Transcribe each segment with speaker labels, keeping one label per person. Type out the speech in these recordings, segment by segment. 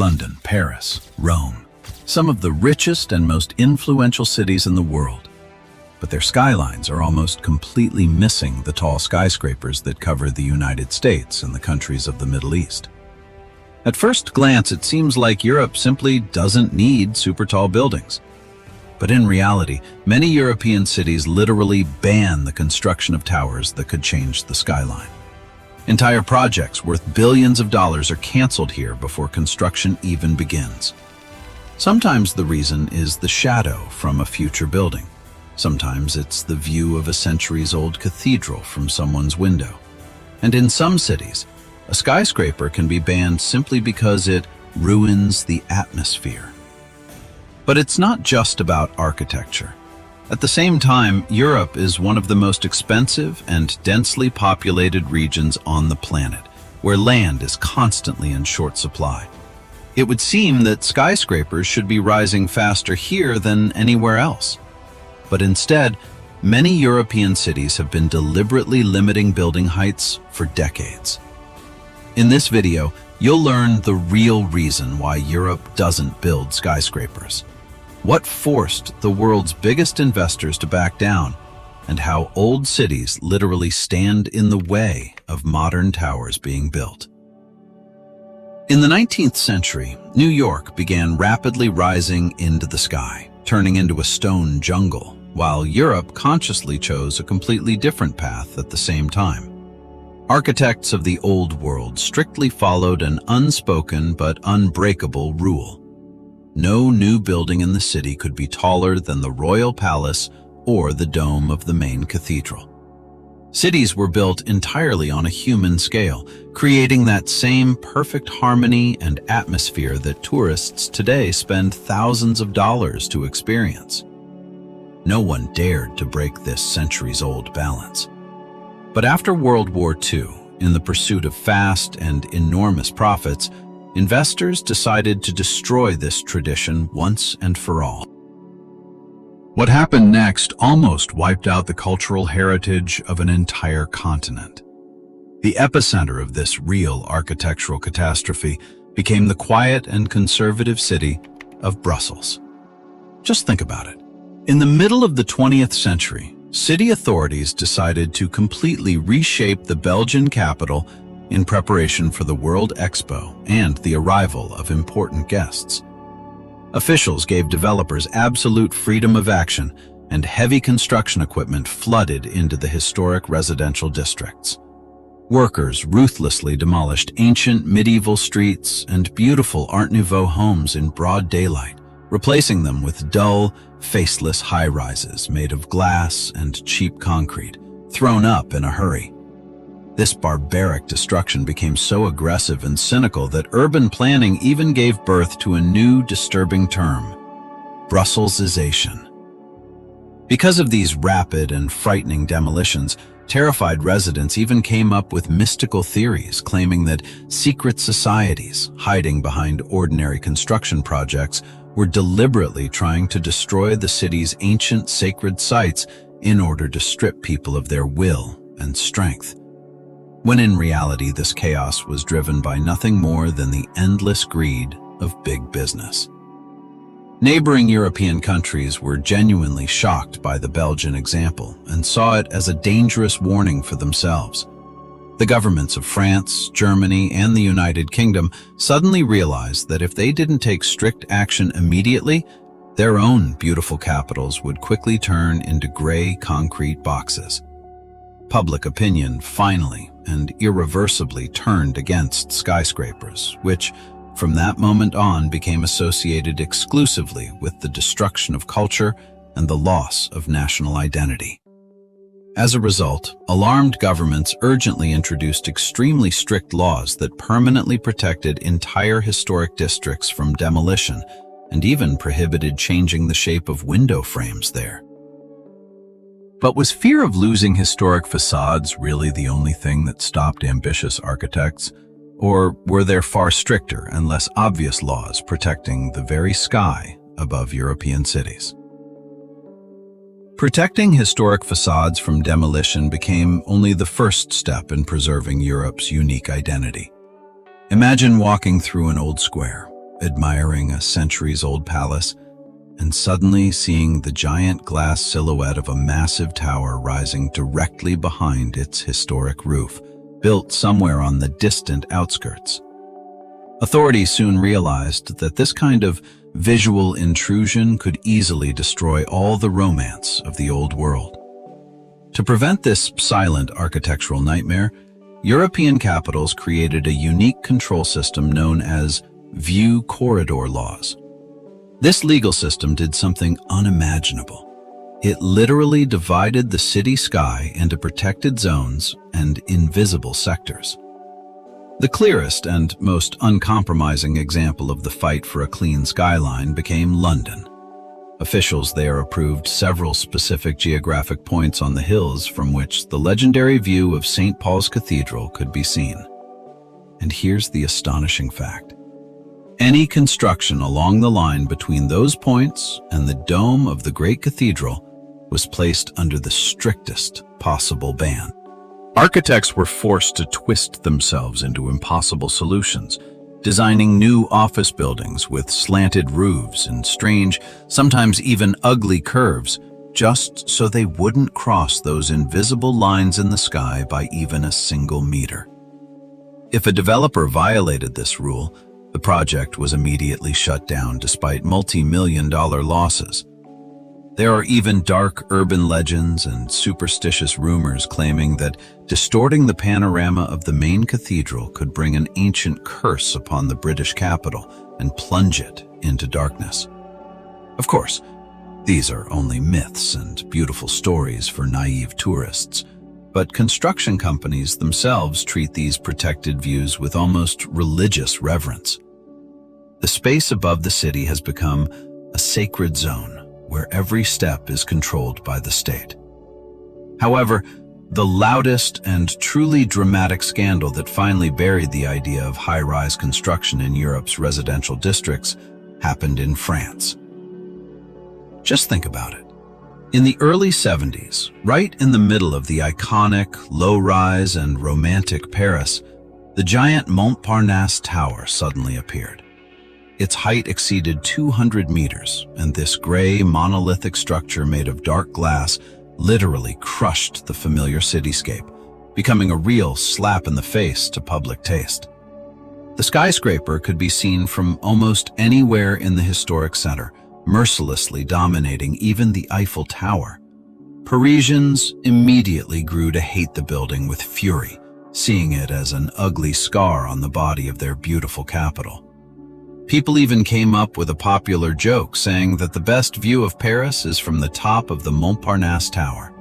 Speaker 1: London, Paris, Rome, some of the richest and most influential cities in the world. But their skylines are almost completely missing the tall skyscrapers that cover the United States and the countries of the Middle East. At first glance, it seems like Europe simply doesn't need super tall buildings. But in reality, many European cities literally ban the construction of towers that could change the skyline. Entire projects worth billions of dollars are canceled here before construction even begins. Sometimes the reason is the shadow from a future building. Sometimes it's the view of a centuries-old cathedral from someone's window. And in some cities, a skyscraper can be banned simply because it ruins the atmosphere. But it's not just about architecture. At the same time, Europe is one of the most expensive and densely populated regions on the planet, where land is constantly in short supply. It would seem that skyscrapers should be rising faster here than anywhere else. But instead, many European cities have been deliberately limiting building heights for decades. In this video, you'll learn the real reason why Europe doesn't build skyscrapers, what forced the world's biggest investors to back down, and how old cities literally stand in the way of modern towers being built. In the 19th century, New York began rapidly rising into the sky, turning into a stone jungle, while Europe consciously chose a completely different path at the same time. Architects of the Old World strictly followed an unspoken but unbreakable rule. No new building in the city could be taller than the royal palace or the dome of the main cathedral. Cities were built entirely on a human scale, creating that same perfect harmony and atmosphere that tourists today spend thousands of dollars to experience. No one dared to break this centuries-old balance. But after World War II, in the pursuit of fast and enormous profits, investors decided to destroy this tradition once and for all. What happened next almost wiped out the cultural heritage of an entire continent. The epicenter of this real architectural catastrophe became the quiet and conservative city of Brussels. Just think about it. In the middle of the 20th century, city authorities decided to completely reshape the Belgian capital in preparation for the World Expo and the arrival of important guests. Officials gave developers absolute freedom of action, and heavy construction equipment flooded into the historic residential districts. Workers ruthlessly demolished ancient medieval streets and beautiful Art Nouveau homes in broad daylight, replacing them with dull, faceless high-rises made of glass and cheap concrete, thrown up in a hurry. This barbaric destruction became so aggressive and cynical that urban planning even gave birth to a new disturbing term: Brusselization. Because of these rapid and frightening demolitions, terrified residents even came up with mystical theories claiming that secret societies, hiding behind ordinary construction projects, were deliberately trying to destroy the city's ancient sacred sites in order to strip people of their will and strength. When in reality, this chaos was driven by nothing more than the endless greed of big business. Neighboring European countries were genuinely shocked by the Belgian example and saw it as a dangerous warning for themselves. The governments of France, Germany, and the United Kingdom suddenly realized that if they didn't take strict action immediately, their own beautiful capitals would quickly turn into gray concrete boxes. Public opinion finally and irreversibly turned against skyscrapers, which, from that moment on, became associated exclusively with the destruction of culture and the loss of national identity. As a result, alarmed governments urgently introduced extremely strict laws that permanently protected entire historic districts from demolition and even prohibited changing the shape of window frames there. But was fear of losing historic facades really the only thing that stopped ambitious architects? Or were there far stricter and less obvious laws protecting the very sky above European cities? Protecting historic facades from demolition became only the first step in preserving Europe's unique identity. Imagine walking through an old square, admiring a centuries-old palace, and suddenly seeing the giant glass silhouette of a massive tower rising directly behind its historic roof, built somewhere on the distant outskirts. Authorities soon realized that this kind of visual intrusion could easily destroy all the romance of the old world. To prevent this silent architectural nightmare, European capitals created a unique control system known as view corridor laws. This legal system did something unimaginable. It literally divided the city sky into protected zones and invisible sectors. The clearest and most uncompromising example of the fight for a clean skyline became London. Officials there approved several specific geographic points on the hills from which the legendary view of St. Paul's Cathedral could be seen. And here's the astonishing fact. Any construction along the line between those points and the dome of the great cathedral was placed under the strictest possible ban. Architects were forced to twist themselves into impossible solutions, designing new office buildings with slanted roofs and strange, sometimes even ugly curves, just so they wouldn't cross those invisible lines in the sky by even a single meter. If a developer violated this rule, the project was immediately shut down despite multi-million-dollar losses. There are even dark urban legends and superstitious rumors claiming that distorting the panorama of the main cathedral could bring an ancient curse upon the British capital and plunge it into darkness. Of course, these are only myths and beautiful stories for naive tourists, but construction companies themselves treat these protected views with almost religious reverence. The space above the city has become a sacred zone where every step is controlled by the state. However, the loudest and truly dramatic scandal that finally buried the idea of high-rise construction in Europe's residential districts happened in France. Just think about it. In the early 70s, right in the middle of the iconic, low-rise and romantic Paris, the giant Montparnasse Tower suddenly appeared. Its height exceeded 200 meters, and this gray, monolithic structure made of dark glass literally crushed the familiar cityscape, becoming a real slap in the face to public taste. The skyscraper could be seen from almost anywhere in the historic center, mercilessly dominating even the Eiffel Tower. Parisians immediately grew to hate the building with fury, seeing it as an ugly scar on the body of their beautiful capital. People even came up with a popular joke saying that the best view of Paris is from the top of the Montparnasse Tower,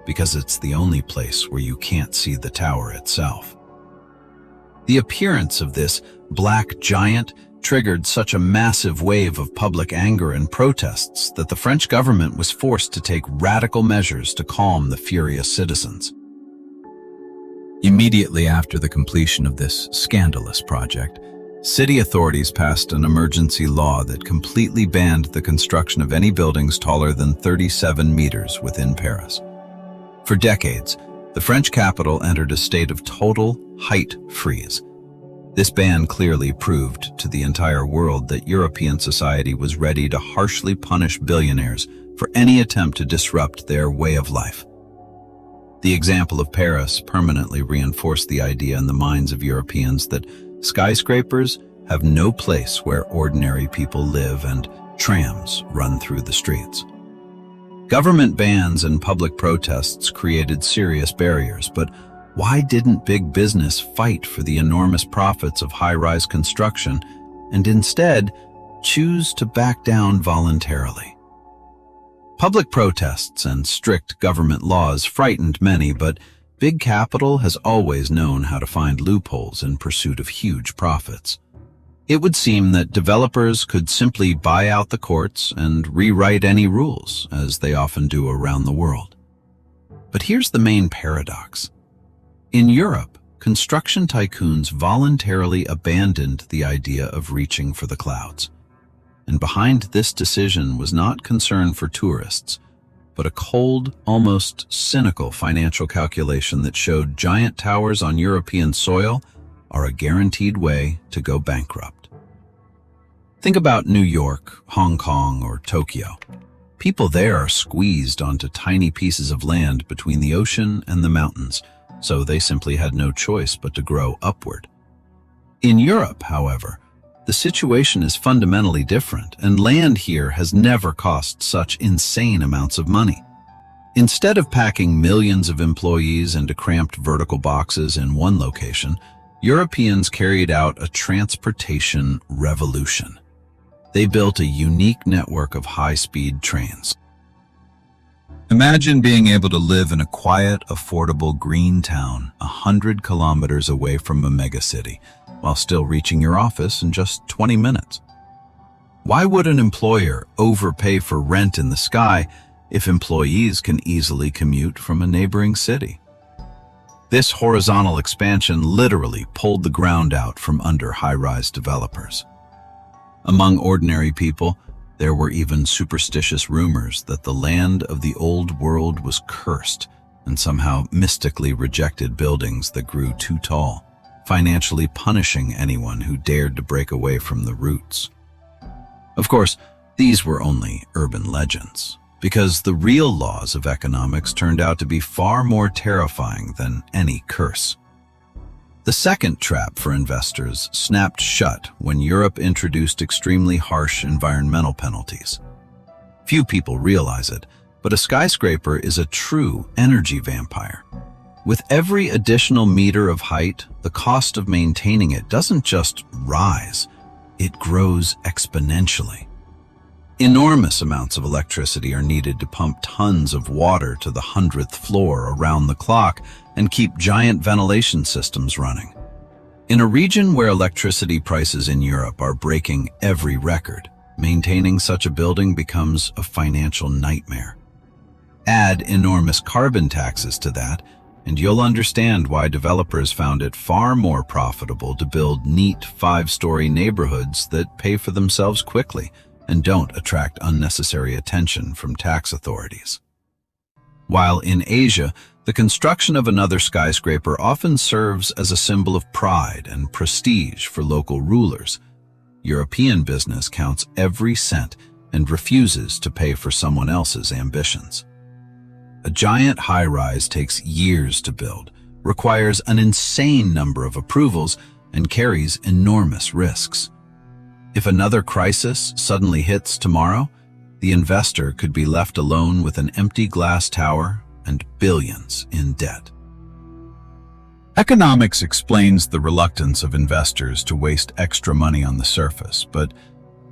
Speaker 1: because it's the only place where you can't see the tower itself. The appearance of this black giant triggered such a massive wave of public anger and protests that the French government was forced to take radical measures to calm the furious citizens. Immediately after the completion of this scandalous project, city authorities passed an emergency law that completely banned the construction of any buildings taller than 37 meters within Paris. For decades, the French capital entered a state of total height freeze. This ban clearly proved to the entire world that European society was ready to harshly punish billionaires for any attempt to disrupt their way of life. The example of Paris permanently reinforced the idea in the minds of Europeans that skyscrapers have no place where ordinary people live and trams run through the streets. Government bans and public protests created serious barriers, but why didn't big business fight for the enormous profits of high-rise construction and instead choose to back down voluntarily? Public protests and strict government laws frightened many, but big capital has always known how to find loopholes in pursuit of huge profits. It would seem that developers could simply buy out the courts and rewrite any rules, as they often do around the world. But here's the main paradox. In Europe, construction tycoons voluntarily abandoned the idea of reaching for the clouds. And behind this decision was not concern for tourists, but a cold, almost cynical financial calculation that showed giant towers on European soil are a guaranteed way to go bankrupt. Think about New York, Hong Kong, or Tokyo. People there are squeezed onto tiny pieces of land between the ocean and the mountains, so they simply had no choice but to grow upward. In Europe, however, the situation is fundamentally different, and land here has never cost such insane amounts of money. Instead of packing millions of employees into cramped vertical boxes in one location, Europeans carried out a transportation revolution. They built a unique network of high-speed trains. Imagine being able to live in a quiet, affordable green town 100 kilometers away from a megacity, while still reaching your office in just 20 minutes. Why would an employer overpay for rent in the sky if employees can easily commute from a neighboring city? This horizontal expansion literally pulled the ground out from under high-rise developers. Among ordinary people, there were even superstitious rumors that the land of the old world was cursed and somehow mystically rejected buildings that grew too tall, financially punishing anyone who dared to break away from the roots. Of course, these were only urban legends, because the real laws of economics turned out to be far more terrifying than any curse. The second trap for investors snapped shut when Europe introduced extremely harsh environmental penalties. Few people realize it, but a skyscraper is a true energy vampire. With every additional meter of height, the cost of maintaining it doesn't just rise, it grows exponentially. Enormous amounts of electricity are needed to pump tons of water to the 100th floor around the clock and keep giant ventilation systems running. In a region where electricity prices in Europe are breaking every record, maintaining such a building becomes a financial nightmare. Add enormous carbon taxes to that, and you'll understand why developers found it far more profitable to build neat 5-story neighborhoods that pay for themselves quickly and don't attract unnecessary attention from tax authorities. While in Asia, the construction of another skyscraper often serves as a symbol of pride and prestige for local rulers, European business counts every cent and refuses to pay for someone else's ambitions. A giant high-rise takes years to build, requires an insane number of approvals, and carries enormous risks. If another crisis suddenly hits tomorrow, the investor could be left alone with an empty glass tower and billions in debt. Economics explains the reluctance of investors to waste extra money on the surface, but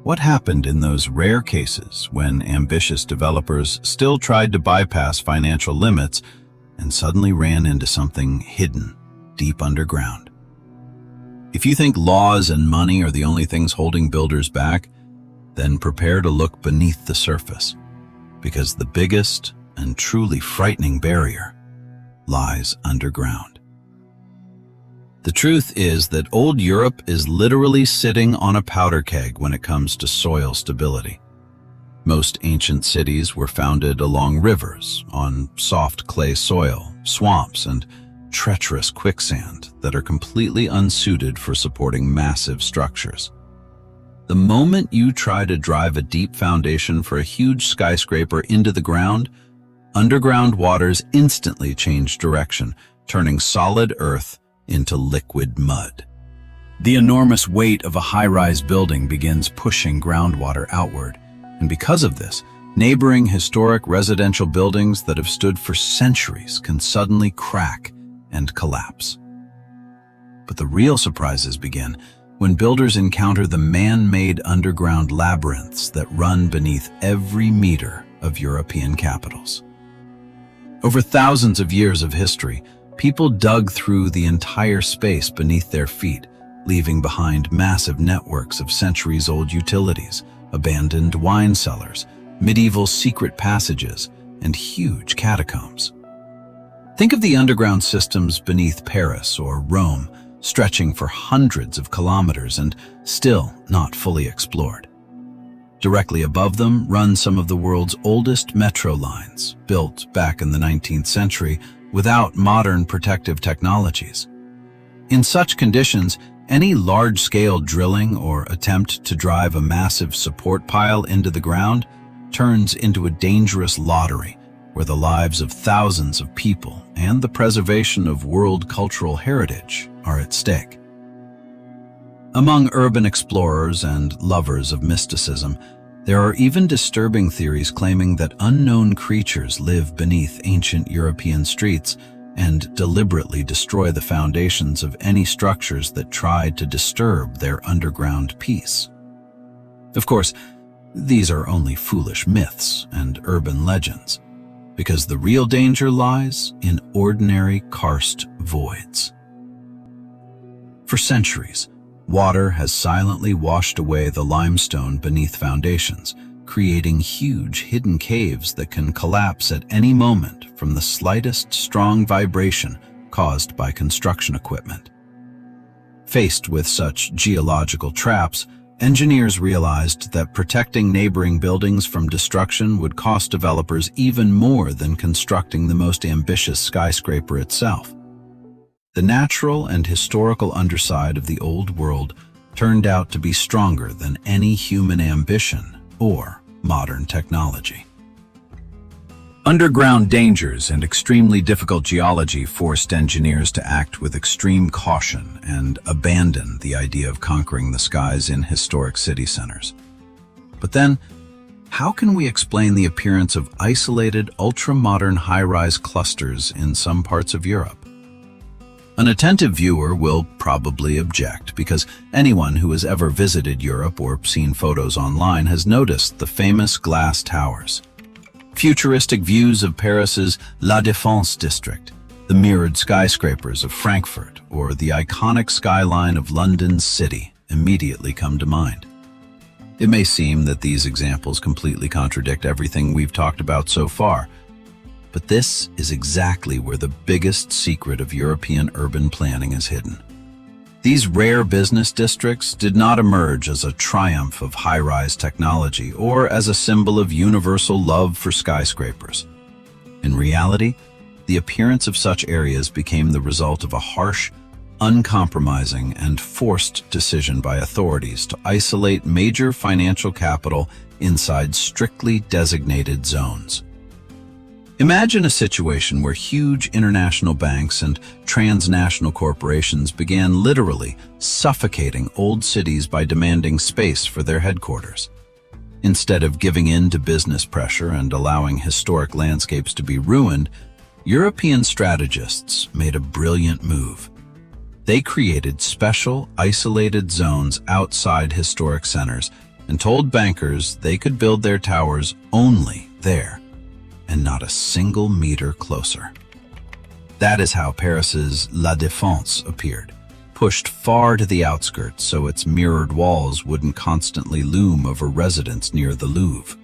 Speaker 1: what happened in those rare cases when ambitious developers still tried to bypass financial limits and suddenly ran into something hidden deep underground? If you think laws and money are the only things holding builders back, then prepare to look beneath the surface, because the biggest and truly frightening barrier lies underground. The truth is that old Europe is literally sitting on a powder keg when it comes to soil stability. Most ancient cities were founded along rivers, on soft clay soil, swamps, and treacherous quicksand that are completely unsuited for supporting massive structures. The moment you try to drive a deep foundation for a huge skyscraper into the ground, underground waters instantly change direction, turning solid earth into liquid mud. The enormous weight of a high-rise building begins pushing groundwater outward, and because of this, neighboring historic residential buildings that have stood for centuries can suddenly crack and collapse. But the real surprises begin when builders encounter the man-made underground labyrinths that run beneath every meter of European capitals. Over thousands of years of history, people dug through the entire space beneath their feet, leaving behind massive networks of centuries-old utilities, abandoned wine cellars, medieval secret passages, and huge catacombs. Think of the underground systems beneath Paris or Rome, stretching for hundreds of kilometers and still not fully explored. Directly above them run some of the world's oldest metro lines, built back in the 19th century without modern protective technologies. In such conditions, Any large-scale drilling or attempt to drive a massive support pile into the ground turns into a dangerous lottery where the lives of thousands of people and the preservation of world cultural heritage are at stake. Among urban explorers and lovers of mysticism, there are even disturbing theories claiming that unknown creatures live beneath ancient European streets and deliberately destroy the foundations of any structures that try to disturb their underground peace. Of course, these are only foolish myths and urban legends, because the real danger lies in ordinary karst voids. For centuries, water has silently washed away the limestone beneath foundations, creating huge hidden caves that can collapse at any moment from the slightest strong vibration caused by construction equipment. Faced with such geological traps, engineers realized that protecting neighboring buildings from destruction would cost developers even more than constructing the most ambitious skyscraper itself. The natural and historical underside of the old world turned out to be stronger than any human ambition or modern technology. Underground dangers and extremely difficult geology forced engineers to act with extreme caution and abandon the idea of conquering the skies in historic city centers. But then, how can we explain the appearance of isolated, ultra-modern high-rise clusters in some parts of Europe? An attentive viewer will probably object, because anyone who has ever visited Europe or seen photos online has noticed the famous glass towers. Futuristic views of Paris's La Défense district, the mirrored skyscrapers of Frankfurt, or the iconic skyline of London's city immediately come to mind. It may seem that these examples completely contradict everything we've talked about so far, but this is exactly where the biggest secret of European urban planning is hidden. These rare business districts did not emerge as a triumph of high-rise technology or as a symbol of universal love for skyscrapers. In reality, the appearance of such areas became the result of a harsh, uncompromising, and forced decision by authorities to isolate major financial capital inside strictly designated zones. Imagine a situation where huge international banks and transnational corporations began literally suffocating old cities by demanding space for their headquarters. Instead of giving in to business pressure and allowing historic landscapes to be ruined, European strategists made a brilliant move. They created special, isolated zones outside historic centers and told bankers they could build their towers only there, and not a single meter closer. That is how Paris's La Défense appeared, pushed far to the outskirts so its mirrored walls wouldn't constantly loom over residents near the Louvre.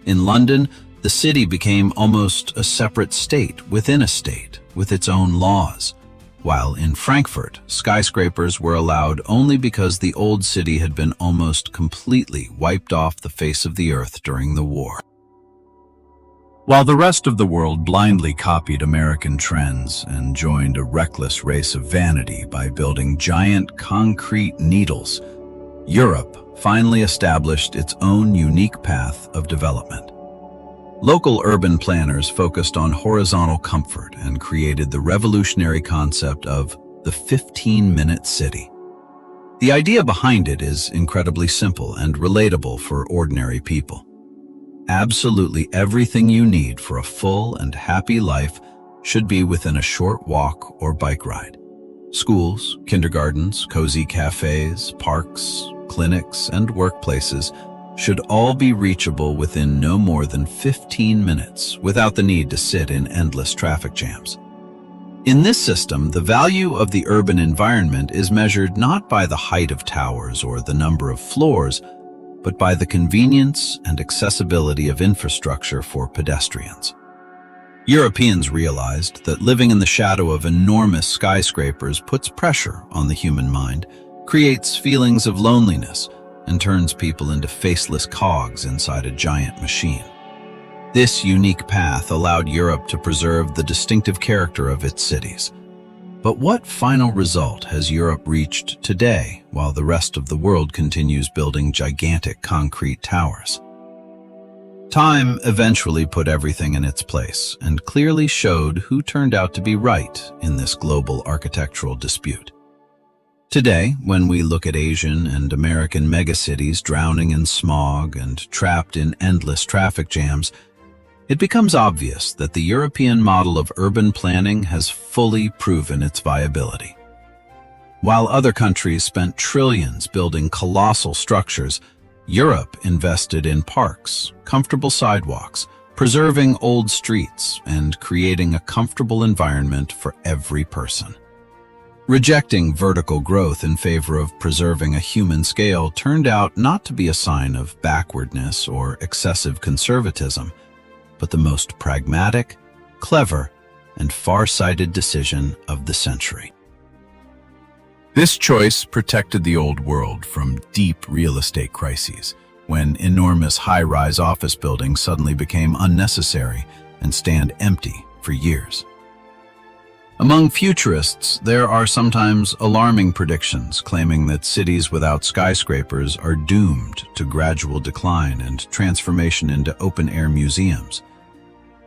Speaker 1: In London, the city became almost a separate state within a state, with its own laws, while in Frankfurt, skyscrapers were allowed only because the old city had been almost completely wiped off the face of the earth during the war. While the rest of the world blindly copied American trends and joined a reckless race of vanity by building giant concrete needles, Europe finally established its own unique path of development. Local urban planners focused on horizontal comfort and created the revolutionary concept of the 15-minute city. The idea behind it is incredibly simple and relatable for ordinary people. Absolutely everything you need for a full and happy life should be within a short walk or bike ride. Schools, kindergartens, cozy cafes, parks, clinics, and workplaces should all be reachable within no more than 15 minutes without the need to sit in endless traffic jams. In this system, the value of the urban environment is measured not by the height of towers or the number of floors, but by the convenience and accessibility of infrastructure for pedestrians. Europeans realized that living in the shadow of enormous skyscrapers puts pressure on the human mind, creates feelings of loneliness, and turns people into faceless cogs inside a giant machine. This unique path allowed Europe to preserve the distinctive character of its cities. But what final result has Europe reached today while the rest of the world continues building gigantic concrete towers? Time eventually put everything in its place and clearly showed who turned out to be right in this global architectural dispute. Today, when we look at Asian and American megacities drowning in smog and trapped in endless traffic jams, it becomes obvious that the European model of urban planning has fully proven its viability. While other countries spent trillions building colossal structures, Europe invested in parks, comfortable sidewalks, preserving old streets, and creating a comfortable environment for every person. Rejecting vertical growth in favor of preserving a human scale turned out not to be a sign of backwardness or excessive conservatism, but the most pragmatic, clever, and far-sighted decision of the century. This choice protected the old world from deep real estate crises, when enormous high-rise office buildings suddenly became unnecessary and stand empty for years. Among futurists, there are sometimes alarming predictions claiming that cities without skyscrapers are doomed to gradual decline and transformation into open-air museums.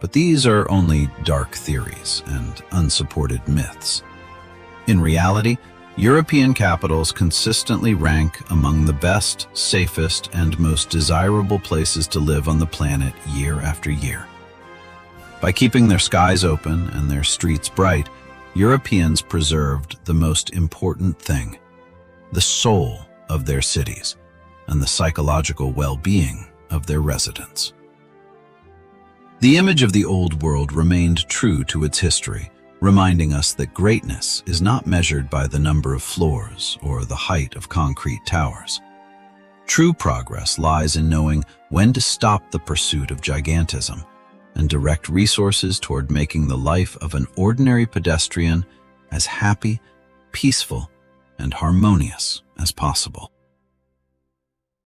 Speaker 1: But these are only dark theories and unsupported myths. In reality, European capitals consistently rank among the best, safest, and most desirable places to live on the planet year after year. By keeping their skies open and their streets bright, Europeans preserved the most important thing, the soul of their cities and the psychological well-being of their residents. The image of the old world remained true to its history, reminding us that greatness is not measured by the number of floors or the height of concrete towers. True progress lies in knowing when to stop the pursuit of gigantism and direct resources toward making the life of an ordinary pedestrian as happy, peaceful, and harmonious as possible.